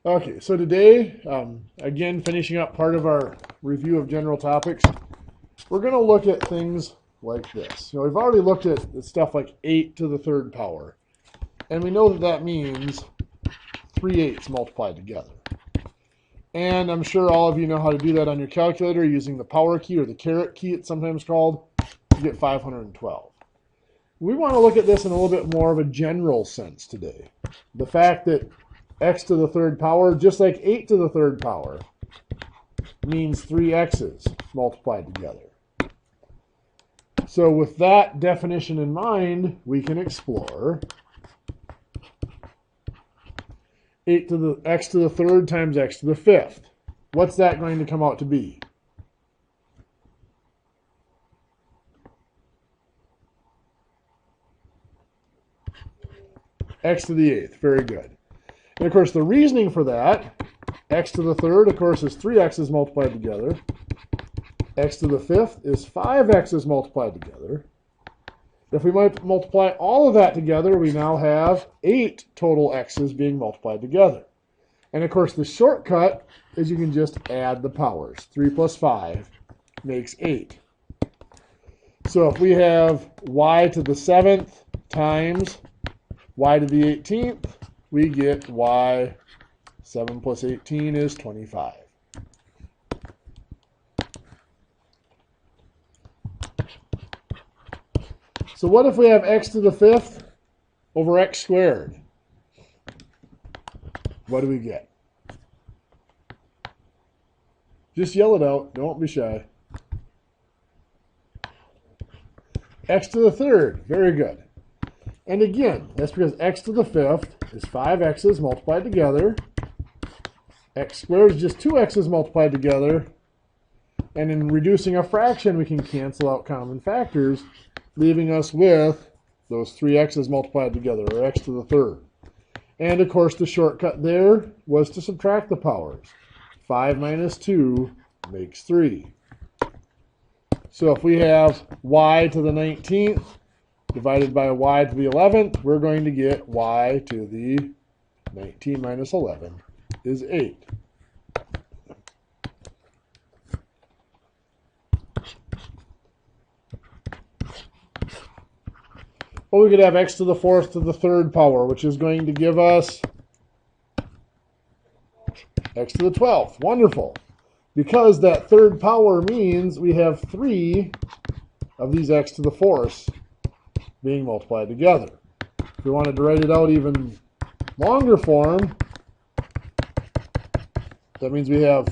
Okay, so today, again, finishing up part of our review of general topics, we're going to look at things like this. You know, we've already looked at stuff like 8 to the third power, and we know that that means 3/8 multiplied together. And I'm sure all of you know how to do that on your calculator using the power key, or the caret key it's sometimes called, to get 512. We want to look at this in a little bit more of a general sense today. The fact that x to the third power, just like 8 to the third power, means 3x's multiplied together. So with that definition in mind, we can explore 8 to the x to the third times x to the fifth. What's that going to come out to be? X to the eighth. Very good. And of course, the reasoning for that, x to the third, of course, is 3x's multiplied together. X to the fifth is 5x's multiplied together. If we might multiply all of that together, we now have 8 total x's being multiplied together. And of course, the shortcut is you can just add the powers. 3 plus 5 makes 8. So if we have y to the 7th times y to the 18th, we get y, 7 plus 18 is 25. So what if we have x to the fifth over x squared? What do we get? Just yell it out. Don't be shy. X to the third. Very good. And again, that's because x to the fifth is 5x's multiplied together. X squared is just 2x's multiplied together. And in reducing a fraction, we can cancel out common factors, leaving us with those 3x's multiplied together, or x to the third. And of course, the shortcut there was to subtract the powers. 5 minus 2 makes 3. So if we have y to the 19th divided by y to the 11th, we're going to get y to the 19 minus 11 is 8. Well, we could have x to the fourth to the third power, which is going to give us x to the 12th. Wonderful. Because that third power means we have 3 of these x to the fourth being multiplied together. If we wanted to write it out even longer form, that means we have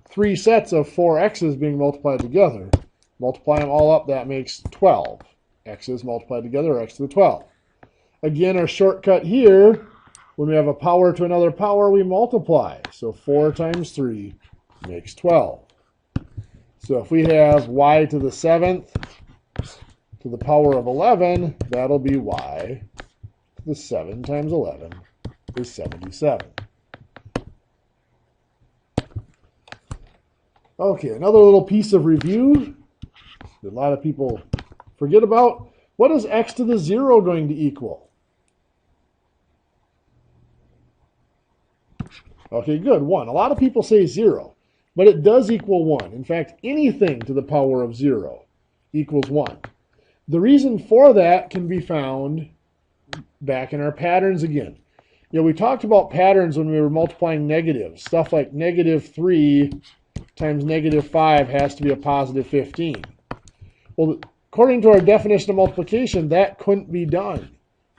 3 sets of 4 x's being multiplied together. Multiply them all up, that makes 12. X's multiplied together, x to the 12th. Again, our shortcut here, when we have a power to another power, we multiply. So 4 times 3 makes 12. So if we have y to the 7th to the power of 11, that'll be y to the 7 times 11 is 77. Okay, another little piece of review that a lot of people forget about. What is x to the 0 going to equal? Okay, good, 1. A lot of people say 0, but it does equal 1. In fact, anything to the power of 0 equals 1. The reason for that can be found back in our patterns again. You know, we talked about patterns when we were multiplying negatives. Stuff like -3 times -5 has to be a positive 15. Well, according to our definition of multiplication, that couldn't be done.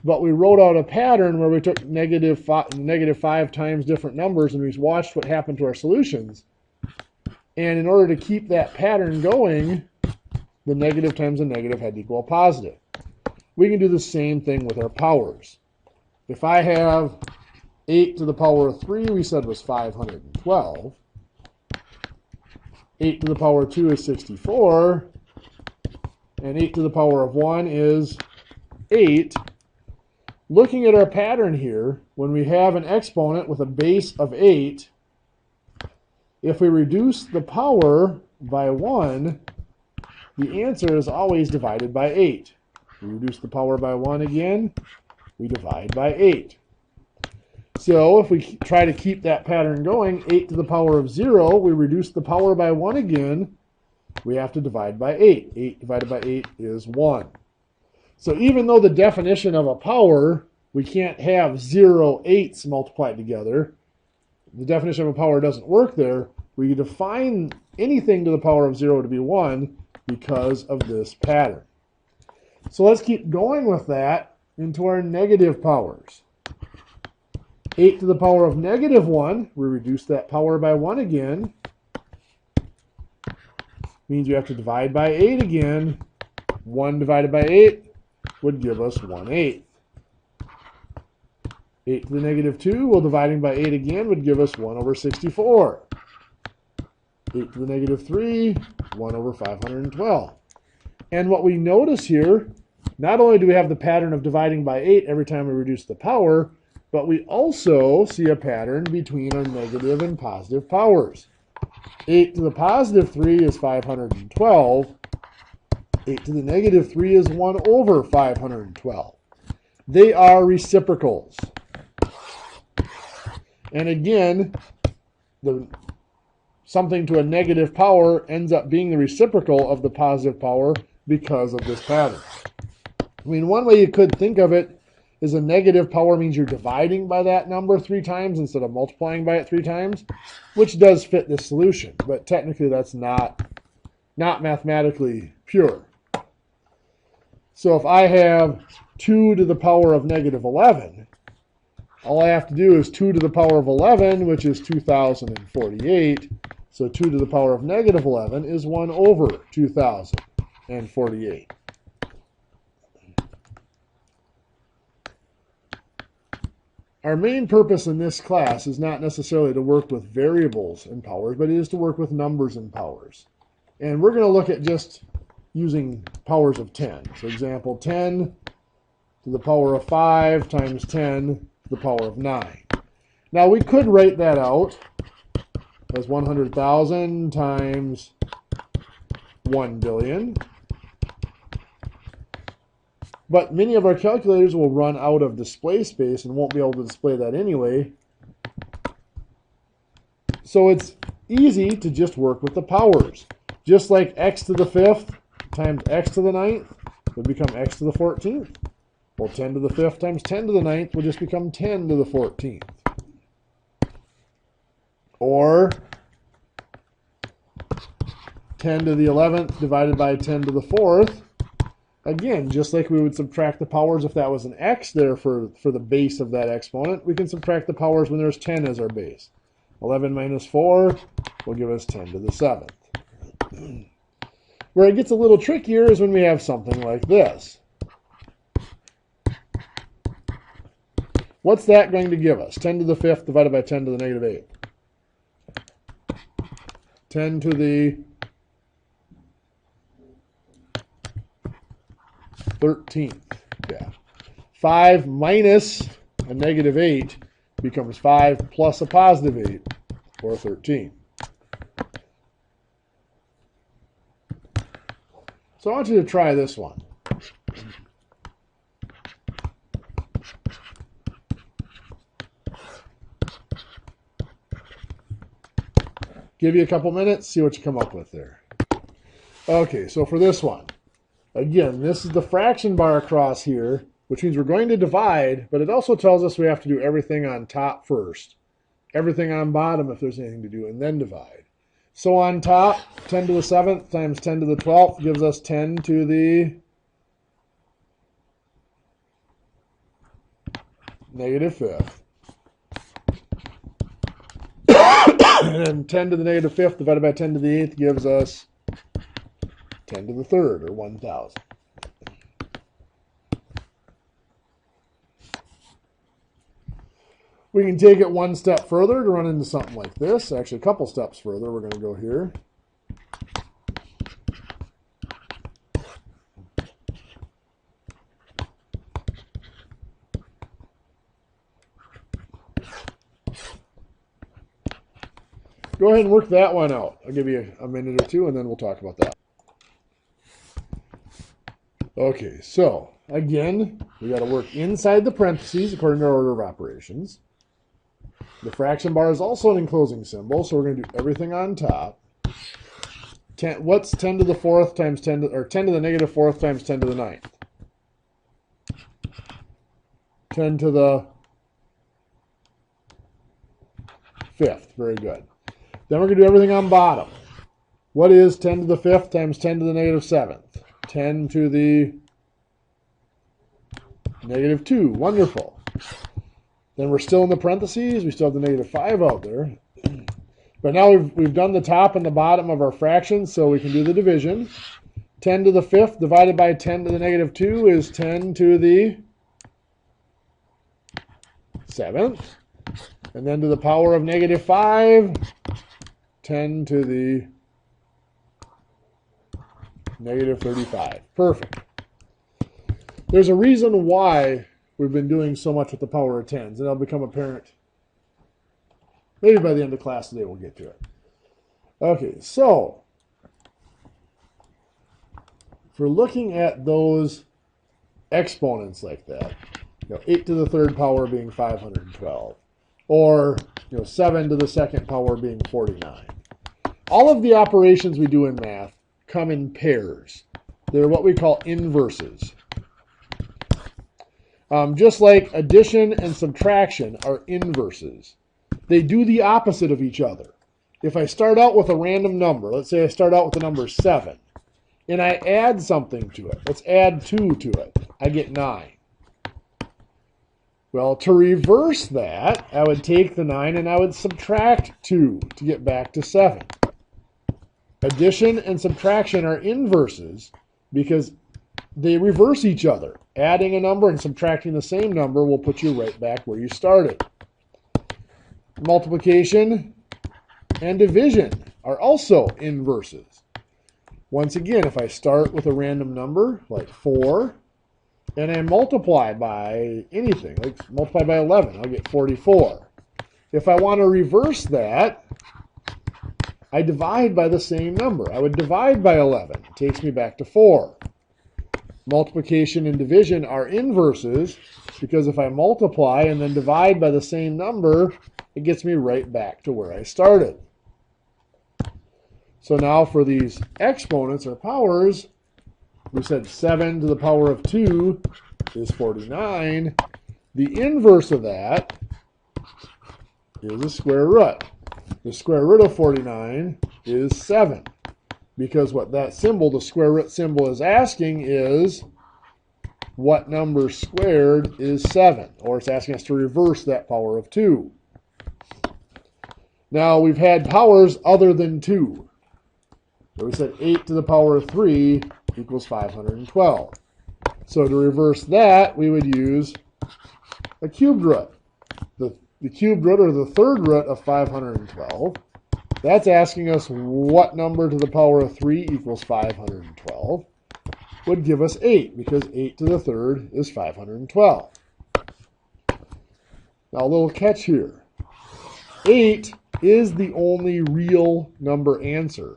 But we wrote out a pattern where we took -5 times different numbers, and we watched what happened to our solutions. And in order to keep that pattern going, the negative times the negative had to equal a positive. We can do the same thing with our powers. If I have 8 to the power of 3, we said was 512. 8 to the power of 2 is 64. And 8 to the power of 1 is 8. Looking at our pattern here, when we have an exponent with a base of 8, if we reduce the power by 1, the answer is always divided by 8. We reduce the power by 1 again, we divide by 8. So if we try to keep that pattern going, 8 to the power of 0, we reduce the power by 1 again. We have to divide by 8. 8 divided by 8 is 1. So even though the definition of a power, we can't have 0 eighths multiplied together, the definition of a power doesn't work there. We define anything to the power of 0 to be 1 because of this pattern. So let's keep going with that into our negative powers. 8 to the power of negative 1, we reduce that power by 1 again. Means you have to divide by 8 again. 1 divided by 8 would give us 1/8. 8 to the negative 2, well, dividing by 8 again would give us 1 over 64. 8 to the negative 3, 1 over 512. And what we notice here, not only do we have the pattern of dividing by 8 every time we reduce the power, but we also see a pattern between our negative and positive powers. 8 to the positive 3 is 512. 8 to the negative 3 is 1 over 512. They are reciprocals. And again, something to a negative power ends up being the reciprocal of the positive power because of this pattern. I mean, one way you could think of it is a negative power means you're dividing by that number 3 times instead of multiplying by it 3 times, which does fit this solution, but technically that's not mathematically pure. So if I have 2 to the power of negative 11, all I have to do is 2 to the power of 11, which is 2048. So 2 to the power of negative 11 is 1 over 2048. Our main purpose in this class is not necessarily to work with variables and powers, but it is to work with numbers and powers. And we're going to look at just using powers of 10. So example, 10 to the power of 5 times 10 to the power of 9. Now we could write that out as 100,000 times 1 billion. But many of our calculators will run out of display space and won't be able to display that anyway. So it's easy to just work with the powers. Just like x to the 5th times x to the 9th would become x to the 14th. Well, 10 to the 5th times 10 to the 9th will just become 10 to the 14th. Or 10 to the 11th divided by 10 to the 4th. Again, just like we would subtract the powers if that was an x there for the base of that exponent, we can subtract the powers when there's 10 as our base. 11 minus 4 will give us 10 to the 7th. Where it gets a little trickier is when we have something like this. What's that going to give us? 10 to the 5th divided by 10 to the negative 8. 10 to the 13th. Yeah. 5 minus a negative 8 becomes 5 plus a positive 8, or 13. So I want you to try this one. Give you a couple minutes, see what you come up with there. Okay, so for this one, again, this is the fraction bar across here, which means we're going to divide, but it also tells us we have to do everything on top first, everything on bottom if there's anything to do, and then divide. So on top, 10 to the 7th times 10 to the 12th gives us 10 to the negative 5th. And then 10 to the negative 5th divided by 10 to the 8th gives us 10 to the 3rd, or 1,000. We can take it one step further to run into something like this. Actually, a couple steps further. We're going to go here. Go ahead and work that one out. I'll give you a minute or two, and then we'll talk about that. Okay, so again, we got to work inside the parentheses according to our order of operations. The fraction bar is also an enclosing symbol, so we're going to do everything on top. What's 10 to the 4th times 10 to, or 10 to the negative 4th times 10 to the 9th? 10 to the 5th. Very good. Then we're going to do everything on bottom. What is 10 to the 5th times 10 to the negative 7th? 10 to the negative 2. Wonderful. Then we're still in the parentheses. We still have the negative 5 out there. But now we've done the top and the bottom of our fractions, so we can do the division. 10 to the 5th divided by 10 to the negative 2 is 10 to the 7th. And then to the power of negative 5, 10 to the negative 35. Perfect. There's a reason why we've been doing so much with the power of 10s, and it'll become apparent. Maybe by the end of class today we'll get to it. Okay, so if we're looking at those exponents like that, 8 to the 3rd power being 512, or 7 to the 2nd power being 49. All of the operations we do in math come in pairs. They're what we call inverses. Just like addition and subtraction are inverses. They do the opposite of each other. If I start out with a random number, let's say I start out with the number 7, and I add something to it. Let's add 2 to it. I get 9. Well, to reverse that, I would take the 9 and I would subtract 2 to get back to 7. Addition and subtraction are inverses because they reverse each other. Adding a number and subtracting the same number will put you right back where you started. Multiplication and division are also inverses. Once again, if I start with a random number like 4 and I multiply by anything, like multiply by 11, I'll get 44. If I want to reverse that, I divide by the same number. I would divide by 11. It takes me back to 4. Multiplication and division are inverses because if I multiply and then divide by the same number, it gets me right back to where I started. So now for these exponents or powers, we said 7 to the power of 2 is 49. The inverse of that is a square root. The square root of 49 is 7. Because what that symbol, the square root symbol, is asking is what number squared is 7? Or it's asking us to reverse that power of 2. Now we've had powers other than 2. So we said 8 to the power of 3 equals 512. So to reverse that, we would use a cubed root. The cubed root, or the third root of 512, that's asking us what number to the power of 3 equals 512, would give us 8, because 8 to the third is 512. Now a little catch here. 8 is the only real number answer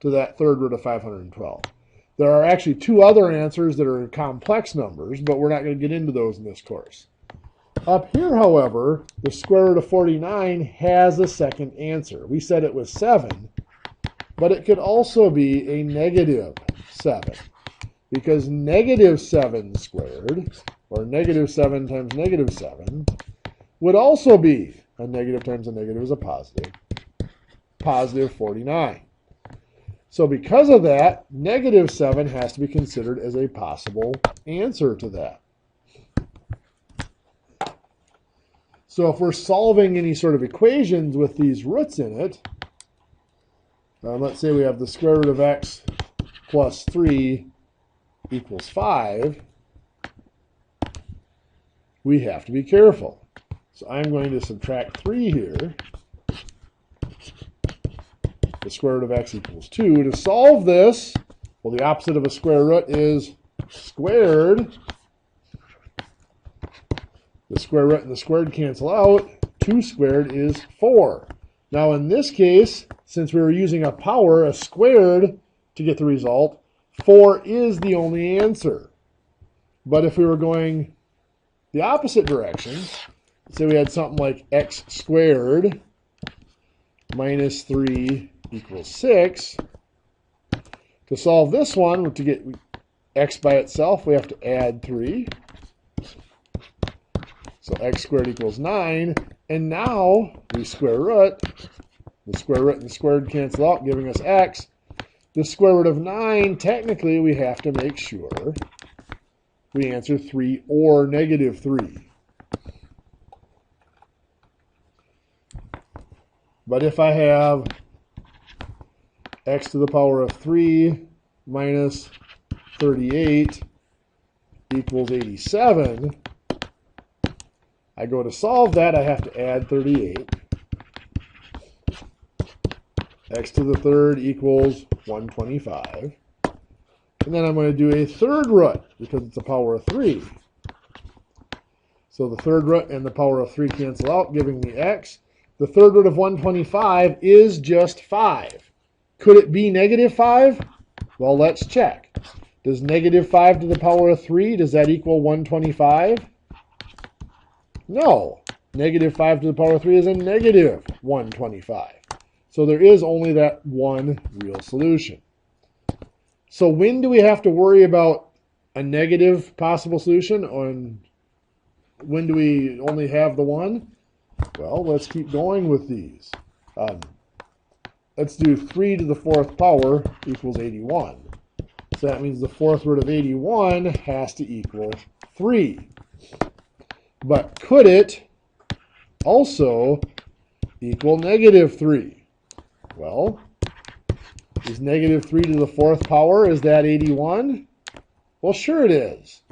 to that third root of 512. There are actually 2 other answers that are complex numbers, but we're not going to get into those in this course. Up here, however, the square root of 49 has a second answer. We said it was 7, but it could also be a negative 7, because negative 7 squared, or negative 7 times negative 7, would also be a negative times a negative is a positive, positive 49. So because of that, negative 7 has to be considered as a possible answer to that. So if we're solving any sort of equations with these roots in it, let's say we have the square root of x plus 3 equals 5, we have to be careful. So I'm going to subtract 3 here. The square root of x equals 2. To solve this, well, the opposite of a square root is squared. The square root and the squared cancel out. 2 squared is 4. Now in this case, since we were using a power, a squared, to get the result, 4 is the only answer. But if we were going the opposite direction, say we had something like x squared minus 3 equals 6. To solve this one, to get x by itself, we have to add 3. So x squared equals 9. And now we square root. The square root and the squared cancel out, giving us x. The square root of 9, technically, we have to make sure we answer 3 or negative 3. But if I have x to the power of 3 minus 38 equals 87, I go to solve that, I have to add 38. X to the third equals 125. And then I'm going to do a third root because it's a power of 3. So the third root and the power of 3 cancel out, giving me x. The third root of 125 is just 5. Could it be negative 5? Well, let's check. Does negative 5 to the power of 3, does that equal 125? No. Negative 5 to the power of 3 is a negative 125. So there is only that one real solution. So when do we have to worry about a negative possible solution? And when do we only have the one? Well, let's keep going with these. Let's do 3 to the 4th power equals 81. So that means the 4th root of 81 has to equal 3. But could it also equal negative 3? Well, is negative 3 to the 4th power, is that 81? Well, sure it is.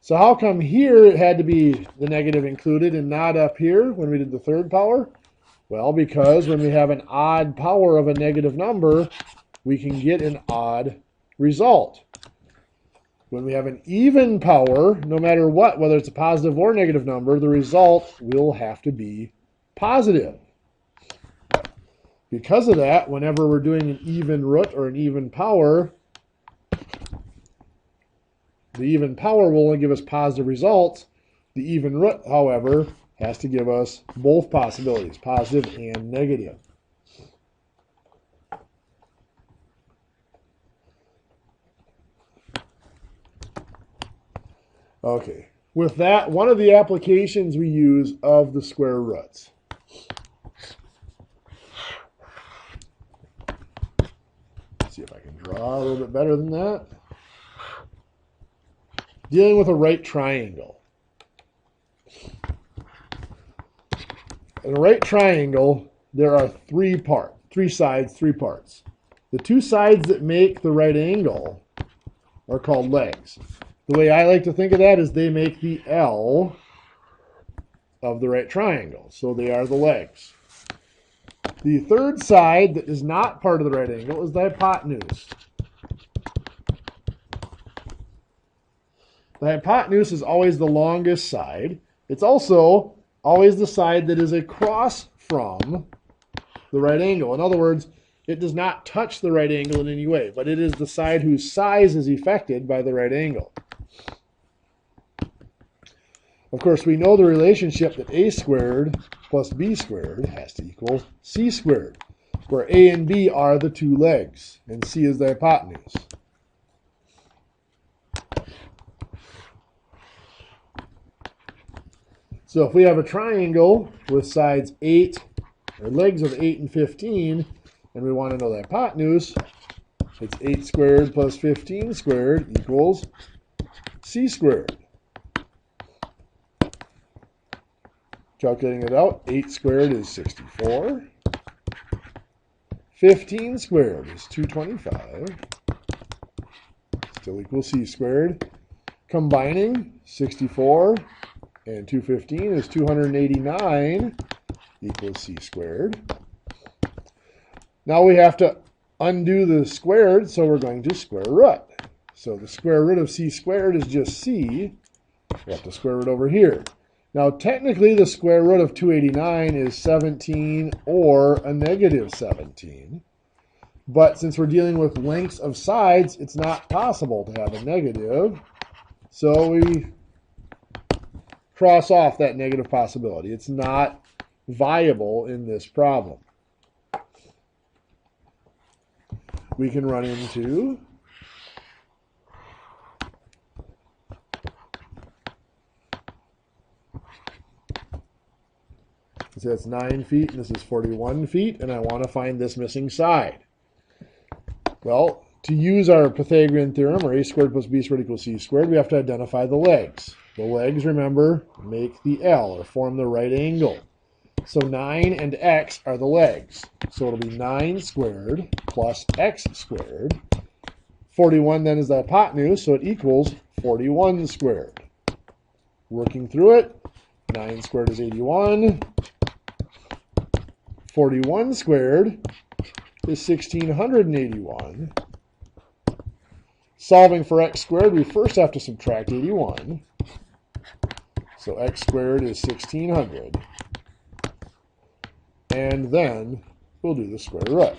So how come here it had to be the negative included and not up here when we did the 3rd power? Well, because when we have an odd power of a negative number, we can get an odd result. When we have an even power, no matter what, whether it's a positive or negative number, the result will have to be positive. Because of that, whenever we're doing an even root or an even power, the even power will only give us positive results. The even root, however, has to give us both possibilities, positive and negative. Okay, with that, one of the applications we use of the square roots. Let's see if I can draw a little bit better than that. Dealing with a right triangle. In a right triangle, there are three sides, three parts. The two sides that make the right angle are called legs. The way I like to think of that is they make the L of the right triangle. So they are the legs. The third side that is not part of the right angle is the hypotenuse. The hypotenuse is always the longest side. It's also always the side that is across from the right angle. In other words, it does not touch the right angle in any way, but it is the side whose size is affected by the right angle. Of course, we know the relationship that a squared plus b squared has to equal c squared, where a and b are the two legs, and c is the hypotenuse. So if we have a triangle with sides 8, or legs of 8 and 15, and we want to know the hypotenuse, it's 8 squared plus 15 squared equals c squared. Calculating it out, 8 squared is 64. 15 squared is 225. Still equals c squared. Combining, 64 and 215 is 289 equals c squared. Now we have to undo the squared, so we're going to square root. So the square root of c squared is just c. We have to square root over here. Now technically the square root of 289 is 17 or a negative 17. But since we're dealing with lengths of sides, it's not possible to have a negative. So we cross off that negative possibility. It's not viable in this problem. We can run into so that's 9 feet, and this is 41 feet, and I want to find this missing side. Well, to use our Pythagorean theorem, or a squared plus b squared equals c squared, we have to identify the legs. The legs, remember, make the L, or form the right angle. So 9 and x are the legs. So it'll be 9 squared plus x squared. 41 then is the hypotenuse, so it equals 41 squared. Working through it, 9 squared is 81. 41 squared is 1681. Solving for x squared, we first have to subtract 81. So x squared is 1600. And then we'll do the square root.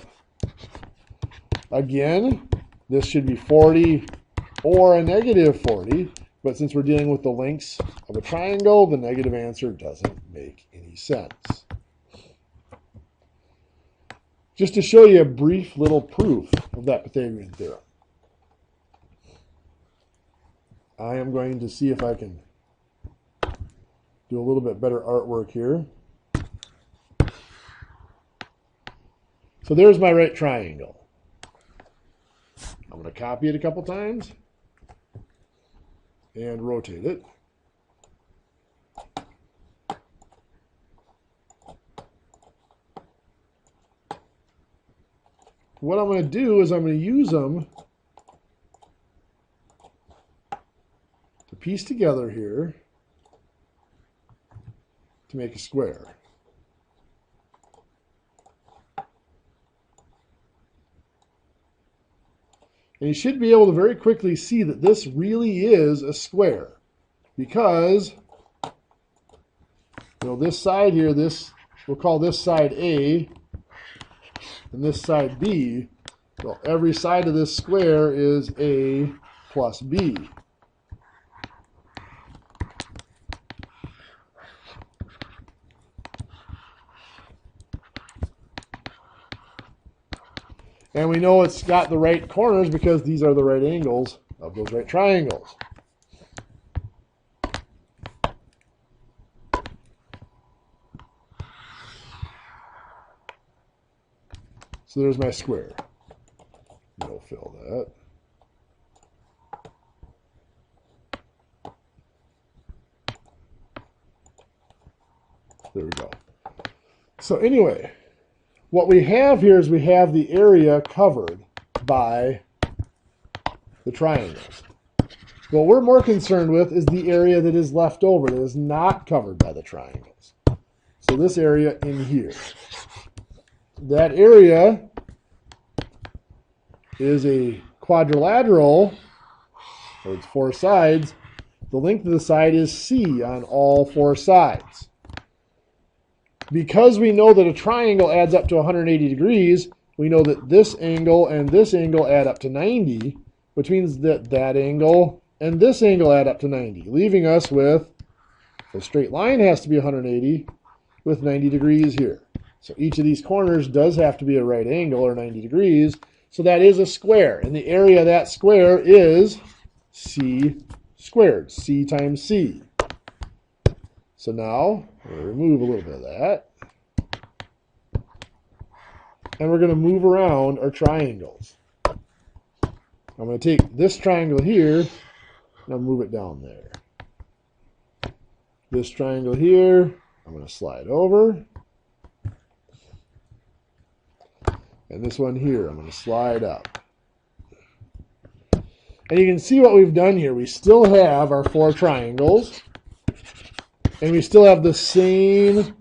Again, this should be 40 or a negative 40, but since we're dealing with the lengths of a triangle, the negative answer doesn't make any sense. Just to show you a brief little proof of that Pythagorean theorem, I am going to see if I can do a little bit better artwork here. So there's my right triangle. I'm going to copy it a couple times and rotate it. What I'm going to do is I'm going to use them to piece together here to make a square. And you should be able to very quickly see that this really is a square, because this side here, we'll call this side A and this side B. Well, every side of this square is A plus B. And we know it's got the right corners because these are the right angles of those right triangles. So there's my square. No fill that. There we go. So anyway, what we have here is we have the area covered by the triangles. What we're more concerned with is the area that is left over, that is not covered by the triangles. So this area in here. That area is a quadrilateral, or it's 4 sides. The length of the side is C on all 4 sides. Because we know that a triangle adds up to 180 degrees, we know that this angle and this angle add up to 90, which means that that angle and this angle add up to 90, leaving us with a straight line has to be 180 with 90 degrees here. So each of these corners does have to be a right angle, or 90 degrees. So that is a square. And the area of that square is C squared, C times C. So now we'll remove a little bit of that. And we're going to move around our triangles. I'm going to take this triangle here, and I'll move it down there. This triangle here, I'm going to slide over. And this one here, I'm going to slide up. And you can see what we've done here. We still have our 4 triangles. And we still have the same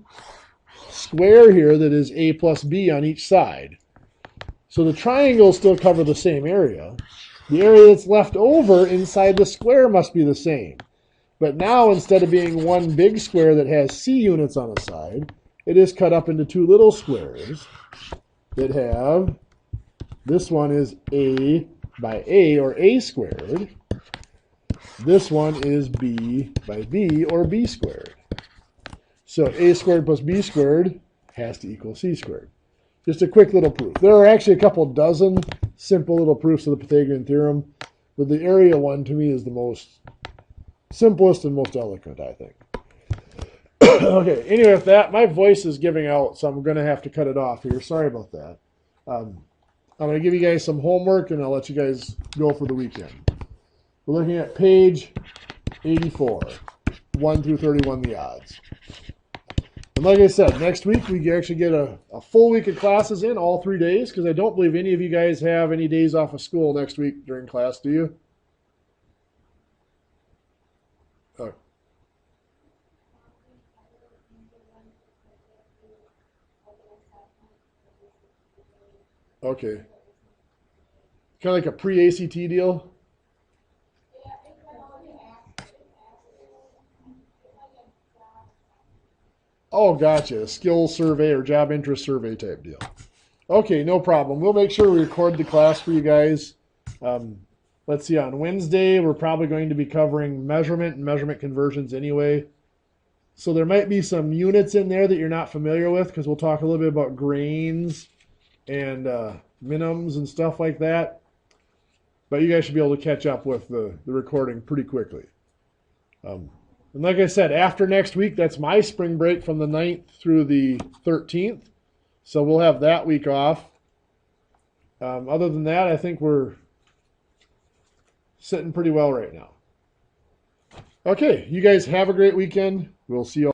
square here that is A plus B on each side. So the triangles still cover the same area. The area that's left over inside the square must be the same. But now, instead of being one big square that has C units on the side, it is cut up into 2 little squares that have, this one is A by A, or A squared. This one is b by b, or b squared. So a squared plus b squared has to equal c squared. Just a quick little proof. There are actually a couple dozen simple little proofs of the Pythagorean theorem, but the area one to me is the most simplest and most eloquent, I think. Okay, anyway, with that, my voice is giving out, so I'm going to have to cut it off here. Sorry about that. I'm going to give you guys some homework, and I'll let you guys go for the weekend. We're looking at page 84, 1 through 31, the odds. And like I said, next week we actually get a full week of classes in, all 3 days, because I don't believe any of you guys have any days off of school next week during class, do you? Oh. Okay. Kind of like a pre-ACT deal? Oh, gotcha. Skill survey or job interest survey type deal. Okay, no problem. We'll make sure we record the class for you guys. Let's see, on Wednesday, we're probably going to be covering measurement and measurement conversions anyway. So there might be some units in there that you're not familiar with, because we'll talk a little bit about grains and minimums and stuff like that. But you guys should be able to catch up with the recording pretty quickly. And like I said, after next week, that's my spring break from the 9th through the 13th. So we'll have that week off. Other than that, I think we're sitting pretty well right now. Okay, you guys have a great weekend. We'll see you all.